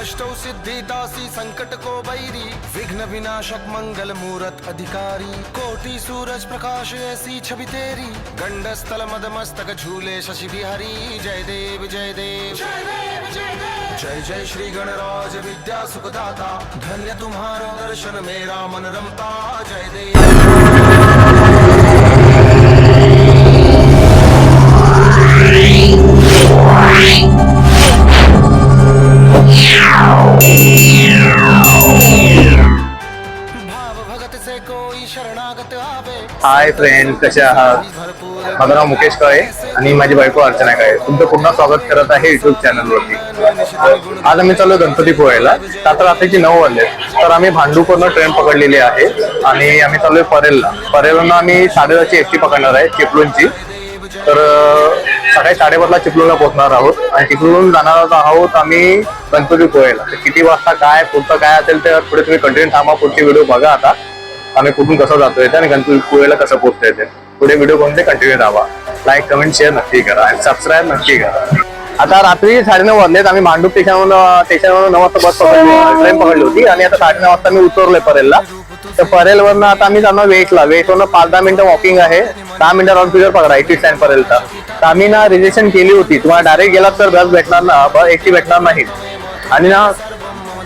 अष्टौ सिद्धि दासी संकट को बैरी, विघ्न विनाशक मंगल मूरत अधिकारी, कोटि सूरज प्रकाश ऐसी छवि तेरी, गंड स्थल मद मस्तक झूले शशि बिहारी। जय देव जय देव जय देव जय देव, जय जय श्री गणराज विद्या सुखदाता, धन्य तुम्हारा दर्शन मेरा मन रमता। जय देव हाय फ्रेंड, कसे आहात? माझं नाव मुकेश काळे आणि माझी बायको अर्चना काळे. तुमचं पुन्हा स्वागत करत आहे युट्यूब चॅनलवरती. आज आम्ही चाललो गणपती पोहायला. आता रात्रीची 9 वाजले, तर आम्ही भांडूपवरून ट्रेन पकडलेली आहे आणि आम्ही चाललोय परेलला. परेलवरून आम्ही 10:30ची एसटी पकडणार आहे चिपळूणची. तर सकाळी 5:30ला चिपळूणला पोहोचणार आहोत आणि चिपळूण जाणार आहोत आम्ही गणपती पोहायला. तर किती वाजता काय पुढचं काय असेल तर पुढे तुम्ही कंटिन्यू थांबा. पुढची व्हिडिओ बघा आता आम्ही कुठून कसं जातोय आणि गणपती पोहायला कसं पोहोचता येते. पुढे व्हिडिओ कोणते कंटिन्यू राहा. लाईक कमेंट शेअर नक्की करा आणि सबस्क्राईब नक्की करा. आता रात्री 9:30 वाजलेत. आम्ही भांडूप स्टेशनवरून 9 वाजता बस पकडली, ट्रेन पकडली होती आणि आता 9:30 वाजता मी उतरलोय परेलला. तर परेलवरनं आता आम्ही जाणार वेटला. वेटवरनं 5-10 मिनिटं वॉकिंग आहे. 10 मिनिटं राऊंड फिगर पकडा एसटी स्टँड पर्यंत. तर आम्ही ना रिझर्वेशन केली होती. तुम्हाला डायरेक्ट गेलात तर बस भेटणार ना, बस एसटी भेटणार नाही. आणि ना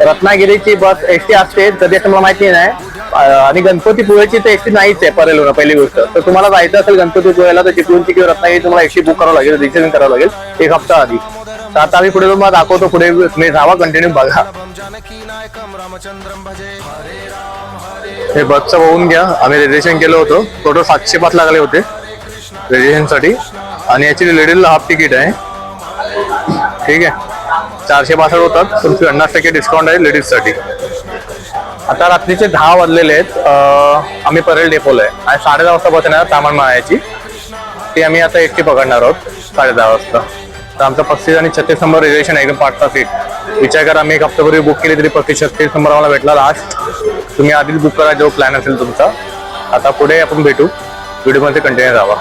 रत्नागिरीची बस एसटी असते कधी असं मला माहिती नाही. आणि गणपतीपुळेची तर एसटी नाहीच आहे परेलवरून पहिली गोष्ट. तर तुम्हाला जायचं असेल गणपतीपुळेला तर चिपळूणची किंवा रत्नागिरी तुम्हाला एसटी बुक करावं लागेल, रिझर्वेशन करावं लागेल 1 हप्ता आधी. तर आता आम्ही पुढे तुम्हाला दाखवतो. पुढे तुम्ही जावा, कंटिन्यू बघा. हे बसचं बघून घ्या. आम्ही रिझर्वेशन केलं होतं. टोटल 705 लागले होते रिझर्वेशनसाठी आणि याची लेडीजला हाफ तिकीट आहे. ठीक आहे, 462 होतात. तुमची 50% डिस्काउंट आहे लेडीजसाठी. आता रात्रीचे 10 वाजलेले आहेत. आम्ही परेल डेपोला आहे आणि 10:30 वाजता बस येणार सामान माळायची. ती आम्ही आता एसटी पकडणार आहोत 10:30 वाजता. तर आमचा 35 आणि 36 नंबर रिझर्वेशन आहे, एकदम 5चा सीट. विचार करा, आम्ही 1 हप्त्यापूर्वी बुक केली तरी 35-36 नंबर आम्हाला भेटला लास्ट. तुम्ही आधीच बुक करा जो प्लॅन असेल तुमचा. आता पुढे आपण भेटू, व्हिडिओमध्ये कंटिन्यू राहा.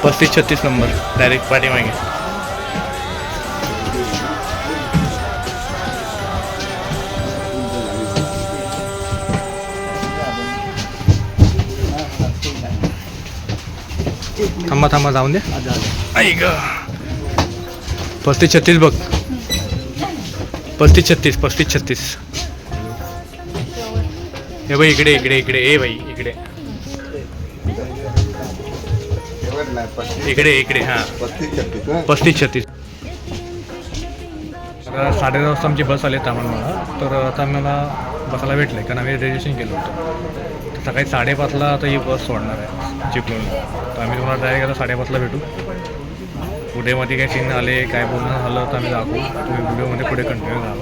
35-36 नंबर डायरेक्ट पाठीमागे. थांबा जाऊन दे. ऐक 35-36 बघ. 35-36 हे बाई इकडे ए बाई इकडे हा 35-36. 10:30 वाजता आमची बस आली तामणमाळा. तर आता आम्हाला बसायला भेटले कारण आम्ही रिझर्वेशन केलं होतं. तर सकाळी 5:30ला आता ही बस सोडणार आहे चिपळूणला. तर आम्ही तुम्हाला डायरेक्ट आता 5:30ला भेटू. पुढेमध्ये काही सीन आले काय बोलणं झालं तर आम्ही दाखवू. तुम्ही व्हिडिओमध्ये पुढे कंटिन्यू राहा.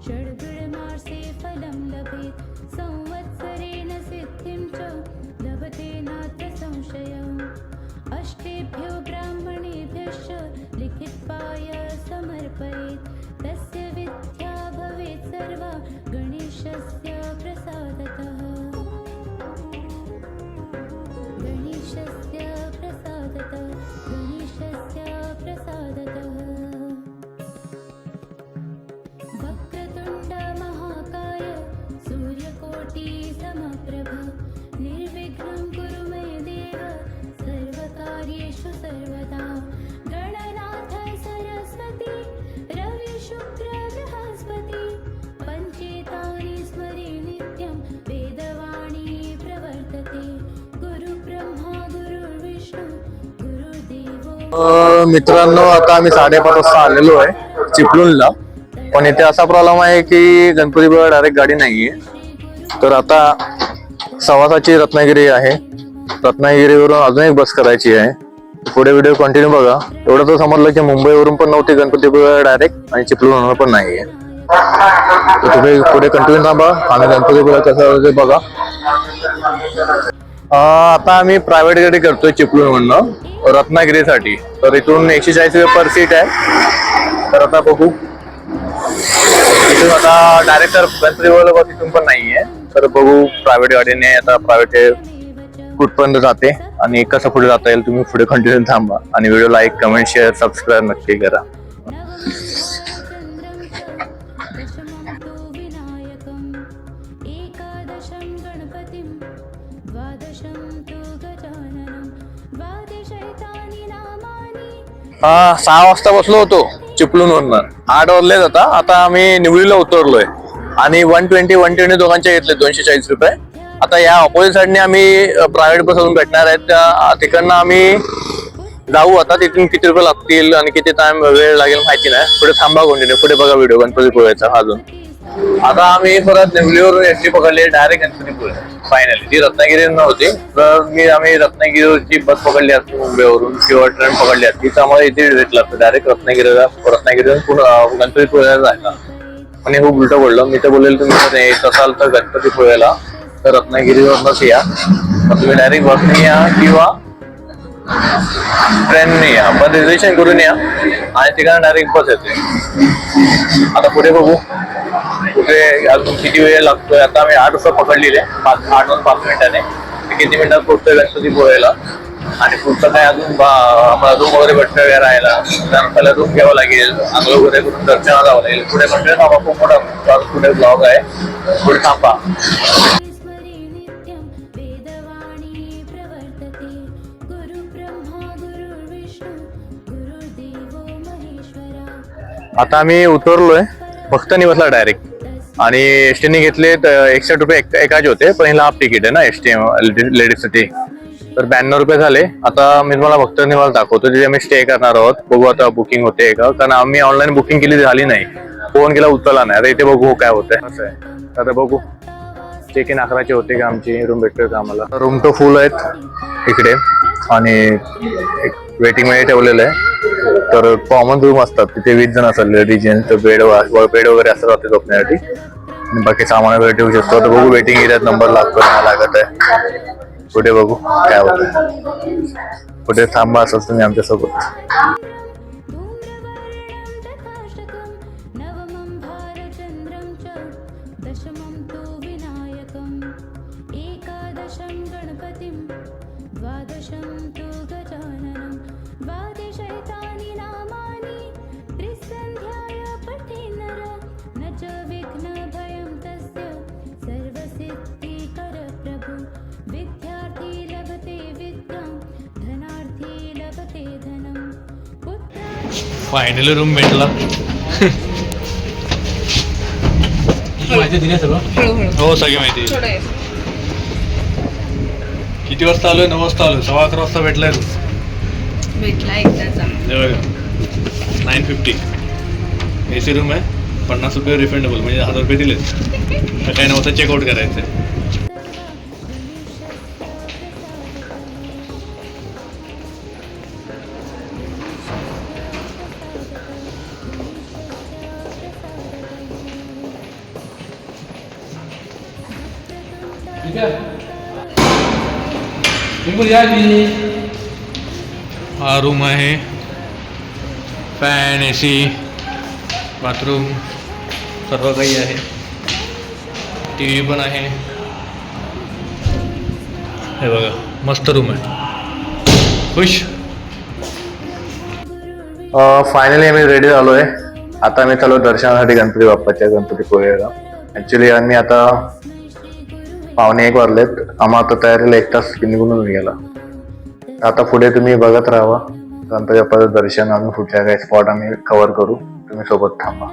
षड्गुणमासे फलं लभेत् संवत्सरेण सिद्धिः मित्रांनो, आता आम्ही 5:30 वाजता आलेलो आहे चिपळूणला. पण इथे असा प्रॉब्लेम आहे की गणपतीपुळे डायरेक्ट गाडी नाहीये. तर आता 6:15ची रत्नागिरी आहे. रत्नागिरीवरून अजून एक बस करायची आहे. पुढे व्हिडिओ कंटिन्यू बघा. एवढं तर समजलं की मुंबईवरून पण नव्हती गणपतीपुळे डायरेक्ट आणि चिपळूणवरून पण नाहीये. तर तुम्ही पुढे कंटिन्यू थांबा आणि गणपतीपुळे कसं ते बघा. आता आम्ही प्रायव्हेट गाडी करतोय चिपळूणवरनं रत्नागिरीसाठी. तर इथून 140 रुपये पर सीट आहे. तर आता बघू, इथून आता डायरेक्ट गणपतीपुळे बस इथून पण नाहीये. तर बघू प्रायव्हेट गाडीने आता प्रायव्हेट कुठपर्यंत जाते आणि कसं पुढे जाता येईल. तुम्ही पुढे कंटिन्यू थांबा आणि video like, comment, share, subscribe नक्की करा. हा 6 वाजता बसलो होतो चिपळूणवरनं. 8 वाजले जाता. आता आम्ही निवळीला उतरलोय आणि 120 दोघांचे घेतले 240 रुपये. आता या ऑपोजिट साईडने आम्ही प्रायव्हेट बस अजून भेटणार आहेत. त्या तिकडनं आम्ही जाऊ. आता तिथून किती रुपये लागतील आणि किती टाइम वेळ लागेल माहिती नाही. पुढे थांबा कंटिन्यू, पुढे बघा व्हिडिओ गणपतीपुळेचा अजून. आता आम्ही परत निवलीवरून एसटी पकडली डायरेक्ट गणपतीपुळे. फायनली ती रत्नागिरी नव्हती. तर आम्ही रत्नागिरीची बस पकडली असती मुंबईवरून किंवा ट्रेन पकडली असती तर आम्हाला इथे भेटलं असतं डायरेक्ट रत्नागिरीवरून गणपतीपुळेला जायला. आणि खूप उलटं बोललं. मी तर बोलेल तुम्ही येत असाल तर गणपतीपुळेला तर रत्नागिरीवरूनच या. तुम्ही डायरेक्ट बसने या किंवा ट्रेनने या, पण रिझर्वेशन करून या आणि तिकडे डायरेक्ट बस येते. आता पुढे बघू कुठे अजून किती वेळ लागतोय. आता आम्ही 8 वाजता पकडलेले 8-5 मिनिटाने. किती मिनिटात पोहोचतोय गणपतीपुळेला आणि पुढचं काय अजून आम्हाला रूम वगैरे भेटतं वगैरे राहायला. त्यानंतर रूम घ्यावं लागेल, आंघोळ वगैरे करून दर्शनाला जावं लागेल. पुढे म्हणजे खूप मोठा पुढे ब्लॉग आहे. पुढे थांबा. आता आम्ही उतरलोय फक्त निवसला डायरेक्ट आणि एसटीने घेतले 61 रुपये एकाचे होते. पण हिला हाफ तिकीट आहे ना एसटी लेडीजसाठी. तर 92 रुपये झाले. आता मी तुम्हाला फक्त निवास दाखवतो जिथे आम्ही स्टे करणार आहोत. बघू आता बुकिंग होते का, कारण आम्ही ऑनलाईन बुकिंग केली झाली नाही. फोन केला उचलला नाही. आता इथे बघू काय होतंय. असं आहे. आता बघू चेक इन 11चे होते का आमची रूम भेटतोय का आम्हाला. रूम तो फुल आहेत इकडे आणि वेटिंग मध्ये ठेवलेलं आहे. तर कॉमन रूम असतात तिथे 20 जण असतात लेडीज जेंट्स. बेड वगैरे असं राहते झोपण्यासाठी आणि बाकी सामान वगैरे ठेवू शकतो. तर बघू वेटिंग एरियात नंबर लागत आहे. पुढे बघू काय होतं. पुढे थांबा असं तुम्ही आमच्यासोबत. फायनली रूम भेटला. माहिती दिली सगळं. हो सगळी माहिती. किती वाजता आलोय? 9 वाजता आलोय. 11:15 वाजता भेटलाय रूम. भेटला एकदाचा. 950 AC रूम आहे. 50 रुपये रिफंडेबल म्हणजे 1000 रुपये दिलेत. सकाळी 9 वाजता चेकआउट करायचंय. हा रूम आहे. फॅन, AC, बाथरूम सर्व काही आहे. TV पण आहे. हे बघा मस्त रूम आहे. खुश. फायनली आम्ही रेडी झालोय. आता आम्ही चालू दर्शनासाठी गणपती बाप्पाच्या गणपतीपुळेला. ऍक्च्युली आम्ही आता 1:15 वाजलेत. आम्हाला आता तयारीला 1 तास निघून गेला. आता पुढे तुम्ही बघत राहा गणपती बाप्पाचं दर्शन. आम्ही पुढच्या काही स्पॉट आम्ही कव्हर करू. तुम्ही सोबत थांबा.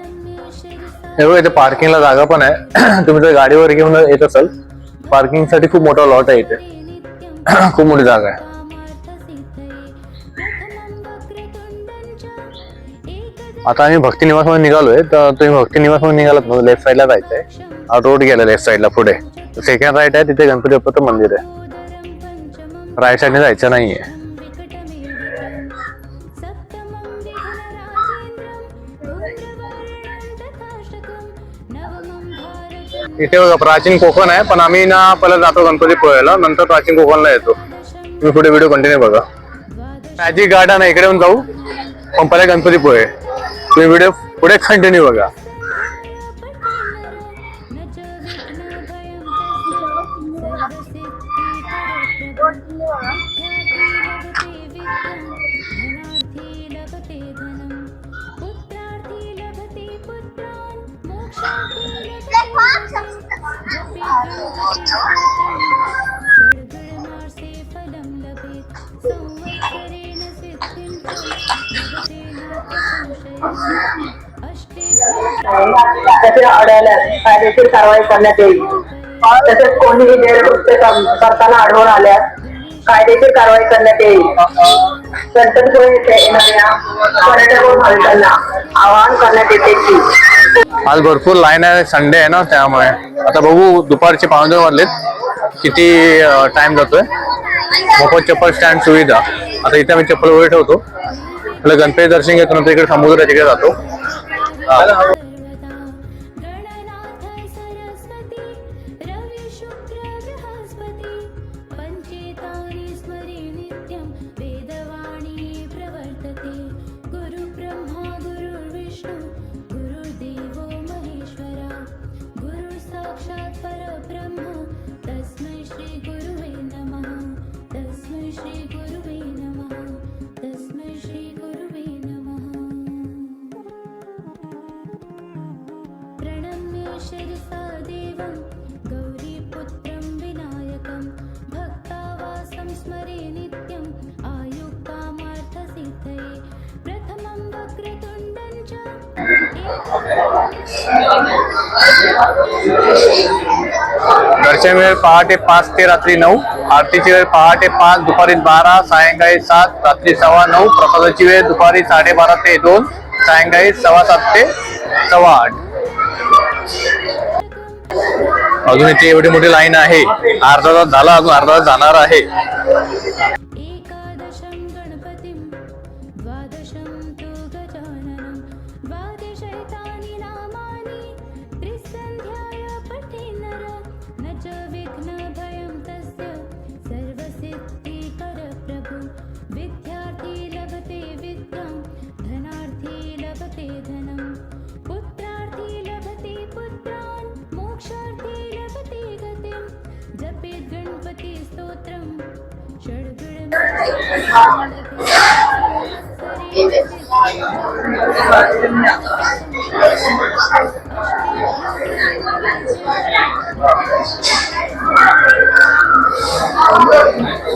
हे बघा इथे पार्किंगला जागा पण आहे. तुम्ही जर गाडीवर घेऊन येत असाल पार्किंग साठी खूप मोठा लॉट आहे इथे. खूप मोठी जागा आहे. आता आम्ही भक्ती निवास मध्ये निघालोय. तर तुम्ही भक्ती निवास मध्ये निघालात ना, लेफ्ट साईडला जायचंय. हा रोड गेला लेफ्ट साईडला पुढे, सेकंड राईट आहे, तिथे गणपती बाप्पाचं मंदिर आहे. राईट साईडने जायचं नाहीये. इथे बघा प्राचीन कोकण आहे, पण आम्ही ना पहिला जातो गणपती पोहायला, नंतर प्राचीन कोकणला येतो. तुम्ही पुढे व्हिडिओ कंटिन्यू बघा. मॅजिक गार्डन आहे, इकडे येऊन जाऊ, पण पहिला गणपती पोहे. तुम्ही व्हिडिओ पुढे कंटिन्यू बघा. तसे आढळल्यास कायदेशीर कारवाई करण्यात येईल. तसेच कोणीही गैरकृत्य करताना आढळून आल्यास कायदेशीर कारवाई करण्यात येईल. गणपतीपुळे येथे येणाऱ्या पर्यटक भाविकांना आवाहन करण्यात येते की आज भरपूर लाईन आहे, संडे आहे ना, त्यामुळे आता बघू दुपारचे 5:02 वाजलेत, किती टाइम जातोय. मोफत चप्पल स्टँड सुविधा. आता इथे आम्ही चप्पल वगैरे ठेवतो, आपलं गणपती दर्शन घेतो, नंतर इकडे समुद्र आहे तिकडे जातो. दर्शन वेळ पहाटे 5 ते रात्री 9. आरतीची वेळ पहाटे 5, दुपारी 12, सायंकाळी 7, रात्री 9:15. प्रसादाची वेळ दुपारी 12:30 ते 2, सायंकाळी 7:15 ते 8:15. अजून इथे एवढी मोठी लाईन आहे. अर्धा तास झाला, अजून अर्धा तास जाणार आहे.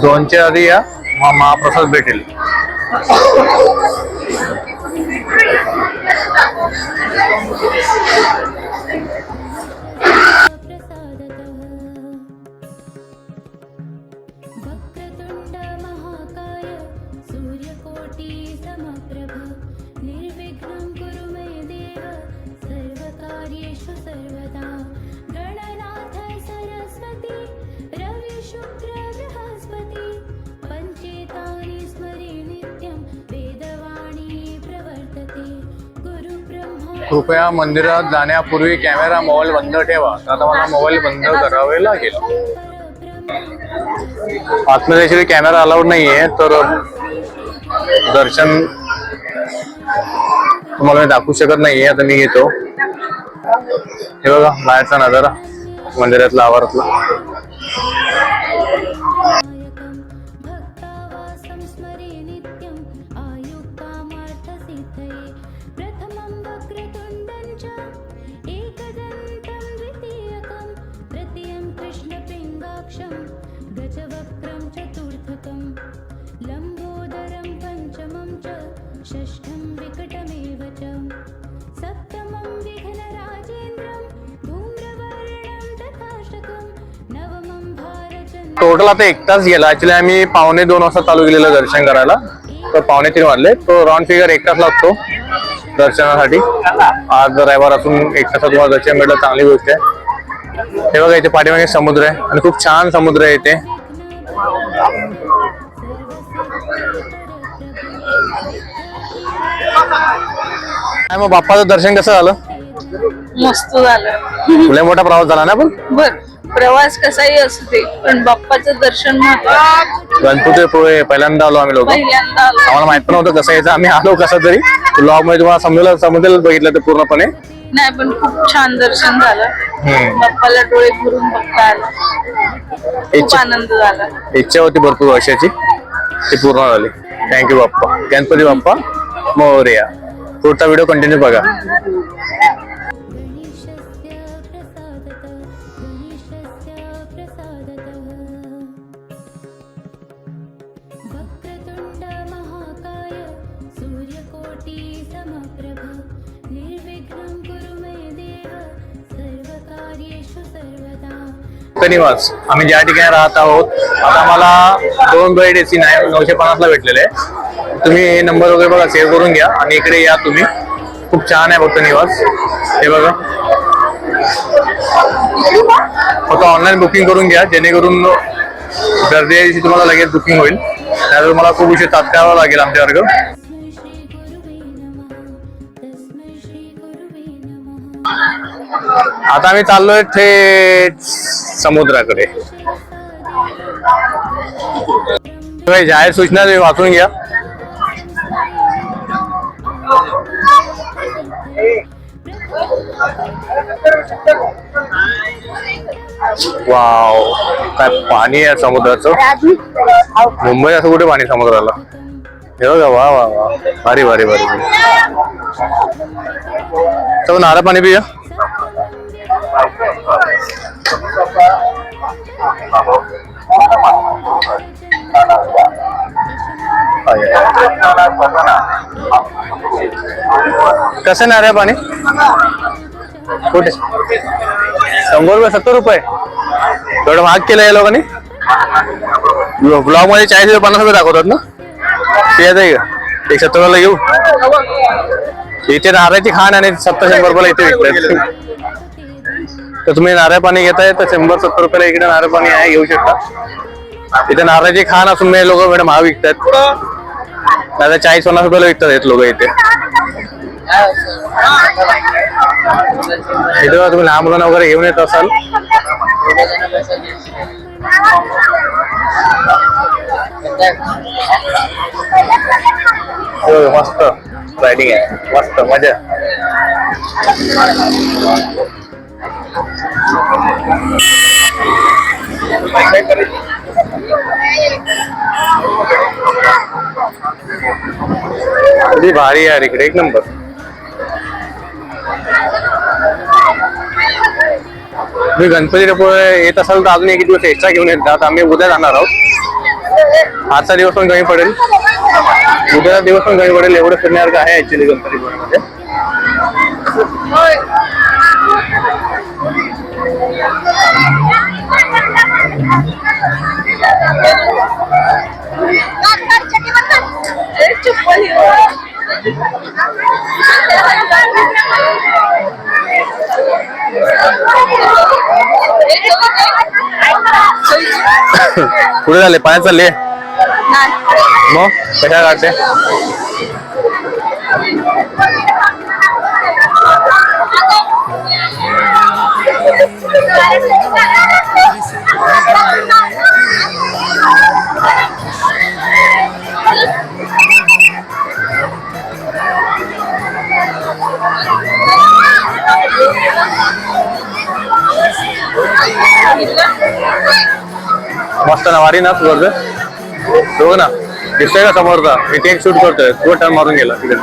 दोनच्या आधी या, महाप्रसाद भेटेल. कृपया मंदिरात जाण्यापूर्वी कॅमेरा मोबाईल बंद ठेवा. आता मला मोबाईल बंद करावे लागेल. आतमध्ये कॅमेरा अलाउड नाहीये, तर दर्शन तुम्हाला मी दाखवू शकत नाहीये. आता मी घेतो, हे बघा बाहेरचा नजारा मंदिरातला, आवारातला. टोटल आता 1 तास गेला. ऍक्च्युली आम्ही 1:45 वाजता चालू केलेलं दर्शन करायला, तर 2:45 वाजले. तो राऊंड फिगर 1 तास लागतो. दर्शनासाठी. आज रविवार असून एक तासात तुम्हाला दर्शन मिळलं, चांगली गोष्ट आहे. हे बघा इथे पाठीमागे समुद्र आहे आणि खूप छान समुद्र आहे इथे. काय मग बाप्पाचं दर्शन कसं झालं? मस्त झालं. तुला मोठा प्रवास झाला ना. पण बर, प्रवास कसाही असू दे पण बाप्पाचं दर्शन महत्वाचं. गणपतीपुळे पहिल्यांदा आलो आम्ही लोक. पहिल्यांदा आलो. आम्हाला माहित पण नव्हतं कसं यायचं. आम्ही आलो कसं तरी ब्लॉग मध्ये तुम्हाला समजेल बघितलं ते पूर्णपणे. नाही पण खूप छान दर्शन झालं. बाप्पाला डोळे भरून बघता आलं. खूप आनंद झाला. इच्छा होती भरपूर वर्षाची, ती पूर्ण झाली. थँक्यू बाप्पा. गणपती बाप्पा मोरया. पुढचा व्हिडिओ कंटिन्यू बघा. वक्रतुंड महाकाय सूर्यकोटि समप्रभ निर्विघ्नं कुरु मे देव सर्वकार्येषु सर्वदा. निवास आम्ही ज्या ठिकाणी राहत आहोत, आता आम्हाला 2 बेड एसी 950 ला भेटलेले. तुम्ही नंबर वगैरे बघा, सेव्ह करून घ्या आणि इकडे या तुम्ही. खूप छान आहे फक्त निवास. हे बघा, फक्त ऑनलाईन बुकिंग करून घ्या जेणेकरून गर्दी दिवशी तुम्हाला लगेच बुकिंग होईल. त्यावेळी तुम्हाला खूप उशीर तात्काळ लागेल आमच्यासारखं. तस्मै श्री गुरुवे नमः तस्मै श्री गुरुवे नमः. आता आम्ही चाललोय थेट समुद्राकडे. जाहीर सूचना तुम्ही वाचून घ्या. वाव, काय पाणी आहे समुद्राचं. मुंबई असं कुठे पाणी समुद्राला. हे बघा, वा वा वा, भारी भारी भारी. चल नारळ पाणी पिया. कसं नारळ पाणी कुठे? 100 रुपये 70 रुपये एवढं महाग केलं या लोकांनी. ब्लॉग मध्ये 40 रुपये 50 रुपये दाखवतात ना. ते आहे का 170 ला घेऊ. इथे नारळाची खाण आणि 70-100 रुपयाला इथे विकतात. तर तुम्ही नारळ पाणी घेताय तर 100-70 रुपयाला इकडे नारळ पाणी आहे, घेऊ शकता. इथे नारळाची खाण असून मी लोक महाग विकतात. आता 40-50 रुपयाला विकतात येत लोक इथे. इथे तुम्ही लहान मुलांना वगैरे घेऊन येत असाल. मस्त रायडिंग आहे, मस्त मजा. किती भारी आहे इकडे, एक नंबर. तुम्ही गणपतीपुळे येत असाल तर अजून एक दिवस एक्स्ट्रा घेऊन येतात. आम्ही उद्या जाणार आहोत. आजचा दिवस पण कमी पडेल, उद्याचा दिवस पण कमी पडेल. एवढं फिरण्यासारखं आहे ऍक्च्युली गणपतीपुळेमध्ये. पुढे झाले पाण्यात चालले मग कशा काढते. मस्त ना वारी ना तुझं बघ ना, दिसतोय का समोरचा. इथे एक शूट करतोय, तो टर्न मारून गेला तिकडे.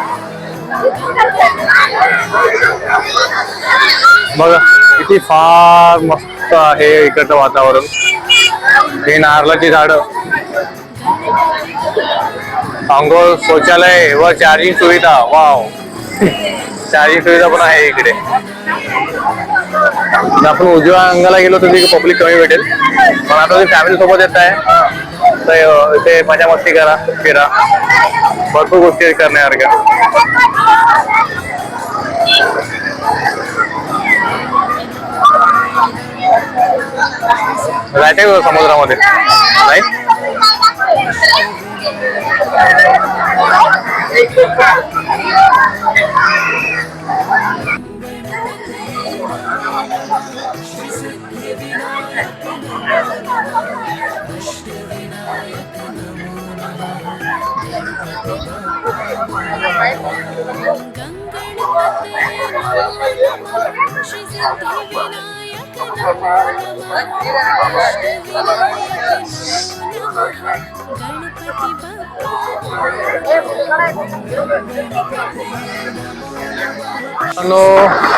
बघा किती फार मस्त आहे इकडचं वातावरण. हे नारळाची झाडं, अंघोळ, शौचालय व चार्जिंग सुविधा. वाव, चार्जिंग सुविधा पण आहे इकडे. आपण उजव्या अंगाला गेलो तर तिथे पब्लिक कमी भेटेल. पण आता तुम्ही फॅमिली सोबत येत आहे तर इथे मजा मस्ती करा, फिरा. भरपूर गोष्टी करण्यासारख्या. जायचंय का समुद्रामध्ये नाही?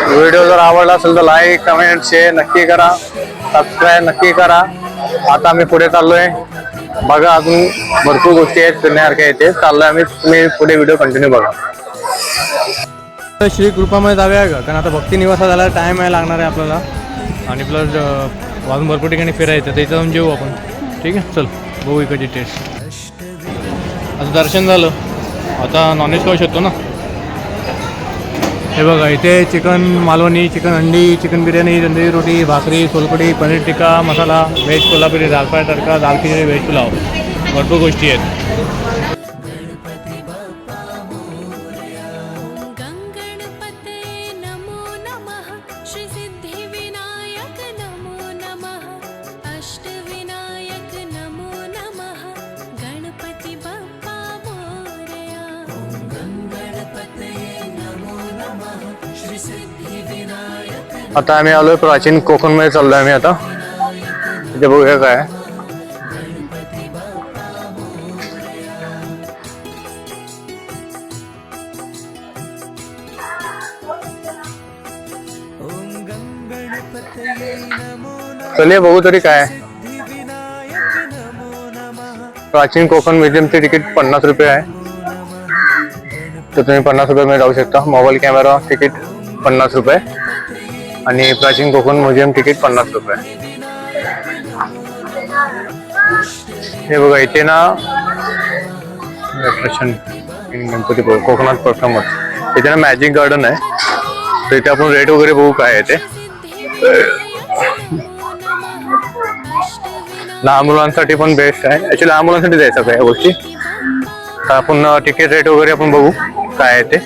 व्हिडिओ जर आवडला असेल तर लाईक कमेंट शेअर नक्की करा, सबस्क्राईब नक्की करा. आता आम्ही पुढे चाललोय. बघा अजून भरपूर गोष्टी आहेत फिरण्यासारख्या इथे चाललोय आम्ही. तुम्ही पुढे व्हिडिओ कंटिन्यू बघा. श्री कृपामध्ये जाऊया का, कारण आता भक्ती निवासा झाला टाईम आहे लागणार आहे आपल्याला आणि प्लस अजून भरपूर ठिकाणी फिरायचं तर इथं जाऊन जेवू आपण. ठीक आहे चल बघू इकडची टेस्ट. आता दर्शन झालं, आता नॉनव्हेज खाऊ शकतो ना. हे बघा इथे चिकन मालवणी, चिकन अंडी, चिकन बिर्याणी, तंदुरी रोटी, भाकरी, सोलकढी, पनीर टिक्का मसाला, व्हेज कोल्हापुरी, दाल फ्राय तडका, दाल खिचडी, व्हेज पुलाव, भरपूर गोष्टी आहेत. गंगणपते नमो नमः श्री सिद्धिविनायक नमो नमः अष्टविनायक नमो नमः गणपती बाप्पा मोरया. गंगणपते नमो नमः श्री सिद्धिविनायक. आता आम्ही आलोय प्राचीन कोकणमध्ये चाललोय आम्ही आता. इथे बघूया काय आहे. चलिए बघू तरी काय आहे. प्राचीन कोकण म्युझियमचे तिकीट 50 रुपये आहे, तर तुम्ही 50 रुपये जाऊ शकता. मोबाईल कॅमेरा तिकीट 50 रुपये आणि प्राचीन कोकण म्युझियम तिकीट 50 रुपये. हे बघा इथे ना अट्रॅक्शन गणपतीपुळे कोकणात प्रथमच इथे ना मॅजिक गार्डन आहे, तर इथे आपण रेट वगैरे बघू काय आहे ते. लहान मुलांसाठी पण बेस्ट आहे. ऍक्च्युली लहान मुलांसाठी द्यायचं काय या गोष्टी. तर आपण तिकीट रेट वगैरे आपण बघू काय आहे ते.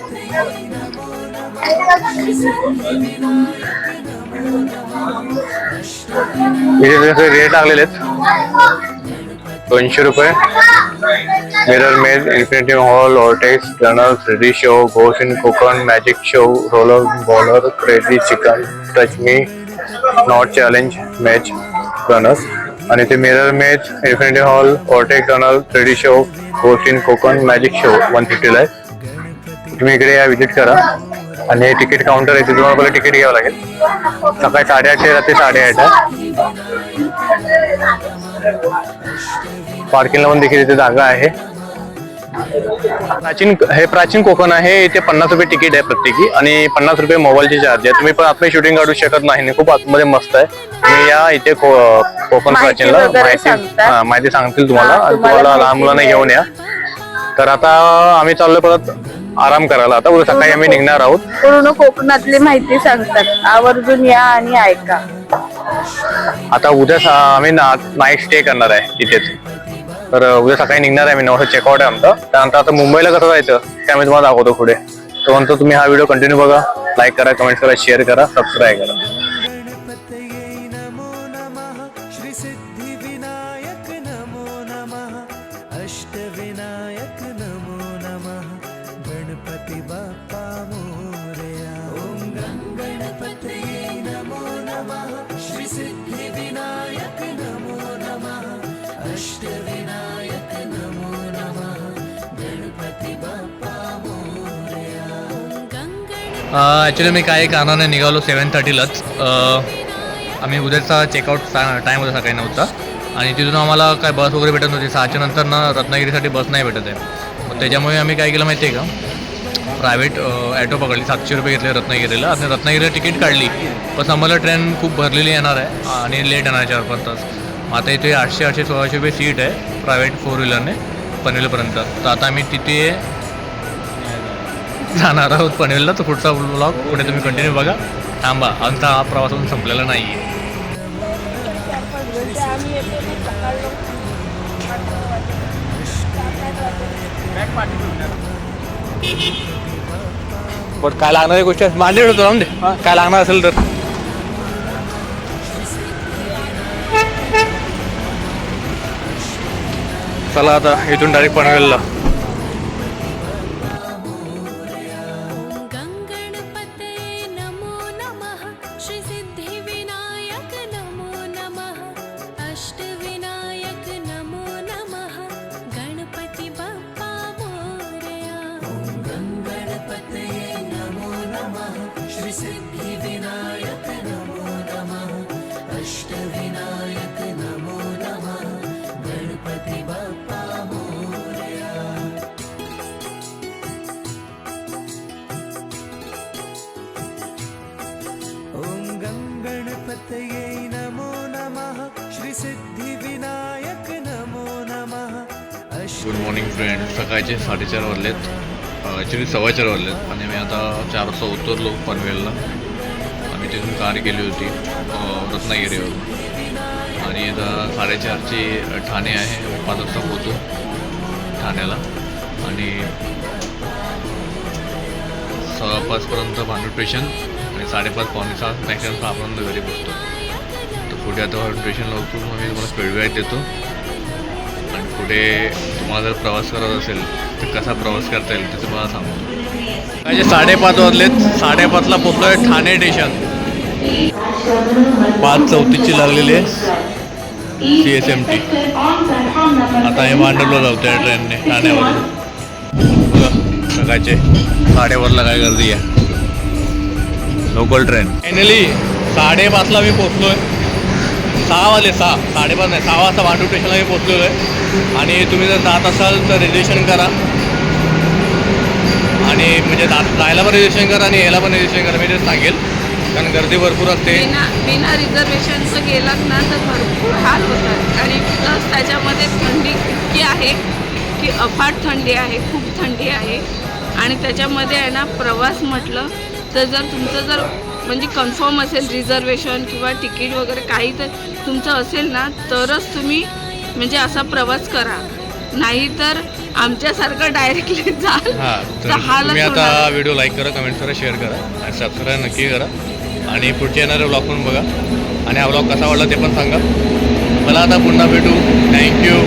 इथे रेट लागलेले आहेत 200 रुपये. Mirror maze, infinity hall, vortex, tunnel, 3D show, घोष in Konkan, magic show, roller bowler, crazy chicken, touch me, not challenge, match runners. आणि ते mirror maze, infinity hall, vortex, tunnel, 3D show, घोष इन कोकण, मॅजिक शो 150 ला आहे. तुम्ही इकडे या visit करा. आणि हे तिकीट काउंटर आहे, तुम्हाला पहिलं तिकीट घ्यावं लागेल. सकाळी 8:30 ते रात्री 8:30 आहे. पार्किंगला पण देखील इथे जागा आहे. प्राचीन कोकण आहे. इथे 50 रुपये तिकीट आहे प्रत्येकी आणि 50 रुपये मोबाईलचे चार्ज आहे. तुम्ही पण आतमध्ये शूटिंग काढू शकत नाही, खूप आतमध्ये मस्त आहे. तुम्ही या इथे कोकण प्राचीनला माहिती सांगतील तुम्हाला आणि तुम्हाला लहान मुलांना घेऊन या. तर आता आम्ही चाललोय परत आराम करायला. आता उद्या सकाळी आम्ही निघणार आहोत. पूर्ण कोकणातली माहिती सांगतात, आवर्जून या आणि ऐका. आता उद्या आम्ही नाईट स्टे करणार आहे तिथेच. तर उद्या सकाळी निघणार आहे. मी 9 वाजता चेकआउट आहे आमचं. त्यानंतर आता मुंबईला कसं जायचं ते आम्ही तुम्हाला दाखवतो पुढे. तोपर्यंत तुम्ही हा व्हिडिओ कंटिन्यू बघा, लाईक करा, कमेंट करा, शेअर करा, सबस्क्राईब करा. ॲक्च्युली मी काही कारणाने निघालो 7:30लाच. आम्ही उद्याचा चेकआउट टाईम होता सकाळी 9चा आणि तिथून आम्हाला काय बस वगैरे भेटत नव्हती. 6च्या नंतर ना रत्नागिरीसाठी बस नाही भेटत आहे. मग त्याच्यामुळे आम्ही काय केलं माहिती आहे का, प्रायव्हेट ॲटो पकडली. 700 रुपये घेतले रत्नागिरीला. आणि रत्नागिरीला तिकीट काढली, पण आम्हाला ट्रेन खूप भरलेली येणार आहे आणि लेट येणार 4-5 तास. मग आता इथे 800-1600 रुपये सीट आहे प्रायव्हेट 4 व्हीलरने पनवेलपर्यंत. तर आता आम्ही तिथे जाणार आहोत पनवेलला. तर पुढचा व्लॉग पुढे तुम्ही कंटिन्यू बघा. थांबा, आमचा हा प्रवास अजून संपलेला नाही आहे. म्हणजे आम्ही येतो ना सकाळ बट काय लागणारी गोष्टी मांडली होतो ना दे काय लागणार असेल तर. चला आता इथून डायरेक्ट पनवेलला. गंगणपतये नमो नमः श्रीसिद्धिविनायक नमो नमः अष्टविनायक नमो नमः गणपती बाप्पा मोरया. गंगणपतये नमो नमः श्रीसिद्धिविनायक नमो नमः अष्टविनायक नमो नमः गणपती बाप्पा मोरया. ॐ गणपतये नमो नमः श्रीसिद्धिविनायक नमो नमः गुड मॉर्निंग फ्रेंड. सकाळचे 4:30 वाजलेत, ॲक्च्युली 4:15 वाजलेत आणि मी आता 4 वाजता उतरलो पनवेलला. आम्ही तिथून कार गेली होती रत्नागिरीवर आणि आता 4:30ची ठाणे आहे. 5 वाजता पोहोचू ठाण्याला आणि 5:15पर्यंत भांडूप स्टेशन आणि 5:30 पावणे 6 मॅक्सिमम 6पर्यंत घरी पोहोचतो. तर पुढे आता भांडूप स्टेशनला उतरून मग मी तुम्हाला फीडबॅक देतो आणि पुढे तुम्हाला जर प्रवास करत असेल तर कसा प्रवास करता येईल ते तुम्हाला सांगतो. म्हणजे 5:30 वाजलेत. 5:30ला पोहोचलो आहे ठाणे स्टेशन. 5:34ची लागलेली आहे CSMT. आता हे मांडवला जाऊ त्या ट्रेनने ठाण्यावर. बघा सकाळचे 8:30ला काय गर्दी आहे. Local train. फायनली 5:30ला मी पोचलो आहे. 6 वाजले 6:30 नाही 6 वाजता भांडूप स्टेशनला मी पोचलेलो आहे. आणि तुम्ही जर जात असाल तर रिजर्वेशन करा आणि म्हणजे जायला पण रिजर्वेशन करा आणि यायला पण रिजर्वेशन करा. मी ते सांगेल कारण गर्दी भरपूर असते. बिना रिझर्वेशनचं गेलात ना तर भरपूर हाल होतात आणि प्लस त्याच्यामध्ये थंडी इतकी आहे की अफाट थंडी आहे, खूप थंडी आहे. आणि त्याच्यामध्ये आहे ना प्रवास म्हटलं तर जर तुमचं जर म्हणजे कन्फर्म असेल रिझर्वेशन किंवा तिकीट वगैरे काही तर तुमचं असेल ना तरच तुम्ही म्हणजे असा प्रवास करा, नाही तर आमच्यासारखं डायरेक्टली जाल तर हालच तुम्ही आता होणार. व्हिडिओ लाईक करा, कमेंट करा, शेअर करा आणि सबस्क्राईब नक्की करा आणि पुढचे येणारे व्लॉग पण बघा आणि हा व्लॉग कसा वाटला ते पण सांगा. मला आता पुन्हा भेटू. थँक्यू.